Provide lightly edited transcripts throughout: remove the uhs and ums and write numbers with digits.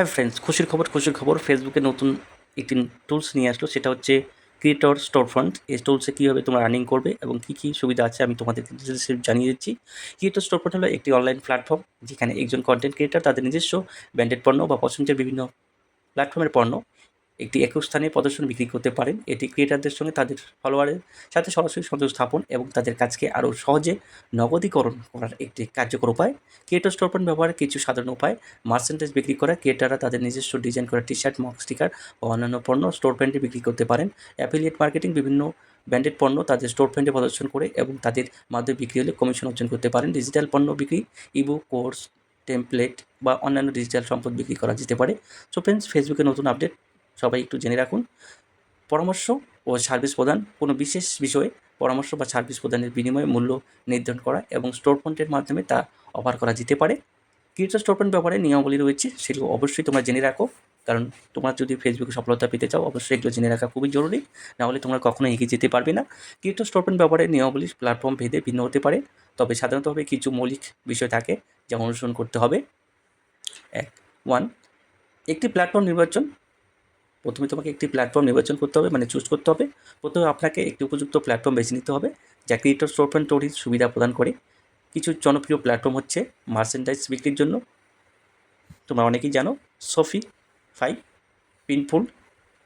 Hi friends, খুশির খবর ফেসবুকে নতুন একটি টুলস নিয়ে আসলো। সেটা হচ্ছে ক্রিয়েটর স্টোর ফ্রন্ট। এই টুলসে কীভাবে তোমরা আর্নিং করবে এবং কী কী সুবিধা আছে আমি তোমাদেরকে ডিটেলসে জানিয়ে দিচ্ছি। ক্রিয়েটর স্টোর ফ্রন্ট হলো একটি অনলাইন প্ল্যাটফর্ম যেখানে একজন কন্টেন্ট ক্রিয়েটর তাদের নিজস্ব ব্র্যান্ডেড পণ্য বা পছন্দের বিভিন্ন প্ল্যাটফর্মের পণ্য একটি একক স্থানে প্রদর্শন বিক্রি করতে পারেন। এটি ক্রিয়েটারদের সঙ্গে তাদের ফলোয়ারের সাথে সরাসরি সংযোগ স্থাপন এবং তাদের কাজকে আরও সহজে নগদীকরণ করার একটি কার্যকর উপায়। ক্রিয়েটর স্টোর ফ্রন্ট ব্যবহারের কিছু সাধারণ উপায়: মার্চেন্ডাইজ বিক্রি করা। ক্রিয়েটাররা তাদের নিজস্ব ডিজাইন করা টি-শার্ট, মক স্টিকার বা অন্যান্য পণ্য স্টোর ফ্রন্টে বিক্রি করতে পারেন। Affiliate marketing. বিভিন্ন ব্র্যান্ডেড পণ্য তাদের স্টোর ফ্রন্টে প্রদর্শন করে এবং তাদের মাধ্যমে বিক্রি হলে কমিশন অর্জন করতে পারেন। ডিজিটাল পণ্য বিক্রি। ইবুক, কোর্স, টেমপ্লেট বা অন্যান্য ডিজিটাল সম্পদ বিক্রি করা যেতে পারে। সো ফ্রেন্ডস, ফেসবুকে নতুন আপডেট সবাই একটু জেনে রাখুন। পরামর্শ ও সার্ভিস প্রদান। কোনো বিশেষ বিষয়ে পরামর্শ বা সার্ভিস প্রদানের বিনিময়ে মূল্য নির্ধারণ করা এবং স্টোর ফ্রন্টের মাধ্যমে তা অফার করা যেতে পারে। ক্রিয়েটর স্টোর ফ্রন্ট ব্যাপারে নিয়মাবলী রয়েছে, সেগুলো অবশ্যই তোমরা জেনে রাখো, কারণ তোমরা যদি ফেসবুকে সফলতা পেতে চাও অবশ্যই এগুলো জেনে রাখা খুবই জরুরি, নাহলে তোমরা কখনো এগিয়ে যেতে পারবে না। ক্রিয়েটর স্টোর ফ্রন্ট ব্যাপারে নিয়মাবলী প্ল্যাটফর্ম ভেদে ভিন্ন হতে পারে, তবে সাধারণতভাবে কিছু মৌলিক বিষয় থাকে যা অনুসরণ করতে হবে। 1. একটি প্ল্যাটফর্ম নির্বাচন। প্রথমে তোমাকে একটি প্ল্যাটফর্ম নির্বাচন করতে হবে, মানে চুজ করতে হবে। প্রথমে আপনাকে একটি উপযুক্ত প্ল্যাটফর্ম বেছে নিতে হবে যা ক্রিয়েটর স্টোর ফ্রন্ট তৈরির সুবিধা প্রদান করে। কিছু জনপ্রিয় প্ল্যাটফর্ম হচ্ছে মার্চেন্ডাইজ বিক্রির জন্য তোমরা অনেকেই জানো শপিফাই, পিনফুল,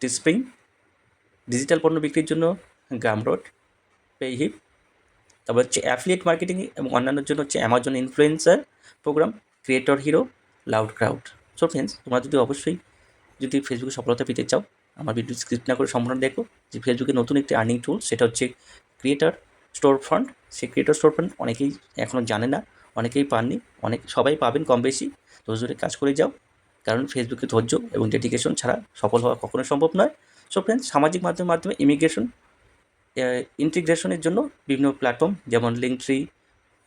টিস্প্রিং। ডিজিটাল পণ্য বিক্রির জন্য গামরোড, পেহিপ। তারপর হচ্ছে অ্যাফিলিয়েট মার্কেটিং এবং অন্যান্যর জন্য হচ্ছে Amazon influencer programme, Creator Hero, Loud Crowd. So friends, তোমরা যদি ফেসবুকে সফলতা পেতে চাও, আমার ভিডিও স্ক্রিপ্ট না করে সম্পূর্ণ দেখো যে ফেসবুকে নতুন একটি আর্নিং টুল, সেটা হচ্ছে ক্রিয়েটর স্টোর ফ্রন্ট। সেই ক্রিয়েটর স্টোর ফ্রন্ট অনেকেই এখনও জানে না, অনেকেই পাননি, সবাই পাবেন কম বেশি। ধৈর্য ধরে কাজ করে যাও, কারণ ফেসবুকে ধৈর্য এবং ডেডিকেশন ছাড়া সফল হওয়া কখনোই সম্ভব নয়। সো ফ্রেন্ডস, সামাজিক মাধ্যমের মাধ্যমে ইন্টিগ্রেশনের জন্য বিভিন্ন প্ল্যাটফর্ম যেমন লিঙ্কট্রি,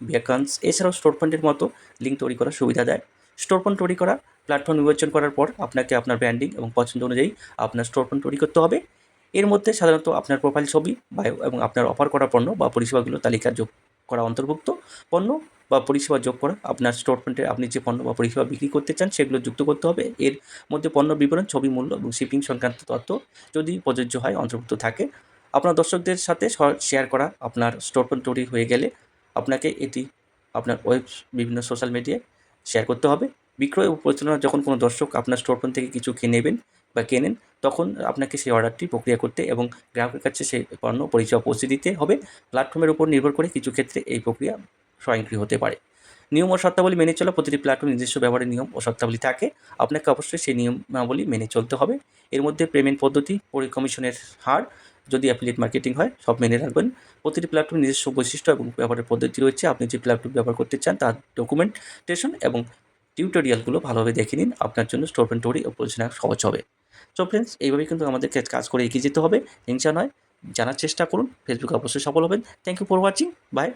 ভ্যাকান্স এছাড়াও স্টোর ফ্রন্টের মতো লিঙ্ক তৈরি করার সুবিধা দেয়। স্টোর ফ্রন্ট তৈরি করা প্ল্যাটফর্ম নির্বাচন করার পর আপনাকে আপনার ব্র্যান্ডিং এবং পছন্দ অনুযায়ী আপনার স্টোর ফ্রন্ট তৈরি করতে হবে। এর মধ্যে সাধারণত আপনার প্রোফাইল ছবি, বায়ো এবং আপনার অফার করা পণ্য বা পরিষেবাগুলো তালিকা যোগ করা অন্তর্ভুক্ত। পণ্য বা পরিষেবা যোগ করা, আপনার স্টোর ফ্রন্টে আপনি যে পণ্য বা পরিষেবা বিক্রি করতে চান সেগুলো যুক্ত করতে হবে। এর মধ্যে পণ্য বিবরণ, ছবি, মূল্য এবং শিপিং সংক্রান্ত তথ্য যদি প্রযোজ্য হয় অন্তর্ভুক্ত থাকে। আপনার দর্শকদের সাথে শেয়ার করা। আপনার স্টোর ফ্রন্ট তৈরি হয়ে গেলে আপনাকে এটি আপনার বিভিন্ন সোশ্যাল মিডিয়ায় শেয়ার করতে হবে। বিক্রয় ও পরিচালনা, যখন কোনো দর্শক আপনার স্টোর ফ্রন্ট থেকে কিছু কেনেন, তখন আপনাকে সেই অর্ডারটি প্রক্রিয়া করতে এবং গ্রাহকের কাছে সেই পণ্য পরিষেবা পৌঁছে দিতে হবে। প্ল্যাটফর্মের উপর নির্ভর করে কিছু ক্ষেত্রে এই প্রক্রিয়া স্বয়ংক্রিয় হতে পারে। নিয়ম ও শর্তাবলী মেনে চলা। প্রতিটি প্ল্যাটফর্ম নিজস্ব ব্যবহারের নিয়ম ও শর্তাবলী থাকে, আপনাকে অবশ্যই সেই নিয়মাবলী মেনে চলতে হবে। এর মধ্যে পেমেন্ট পদ্ধতি, কমিশনের হার, যদি অ্যাফিলিয়েট মার্কেটিং হয়, সব মেনে রাখবেন। প্রতিটি প্ল্যাটফর্মের নিজস্ব বৈশিষ্ট্য এবং ব্যবহারের পদ্ধতি রয়েছে। আপনি যে প্ল্যাটফর্ম ব্যবহার করতে চান তার ডকুমেন্টেশন এবং টিউটোরিয়ালগুলো ভালোভাবে দেখে নিন, আপনার জন্য স্টোর ফ্রন্ট তৈরি ও পরিচালনা সহজ হবে। সো ফ্রেন্ডস, এইভাবেই কিন্তু আমাদেরকে কাজ করে এগিয়ে যেতে হবে, হিংসা নয়। জানার চেষ্টা করুন, ফেসবুকে অবশ্যই সফল হবেন। Thank you for watching, by.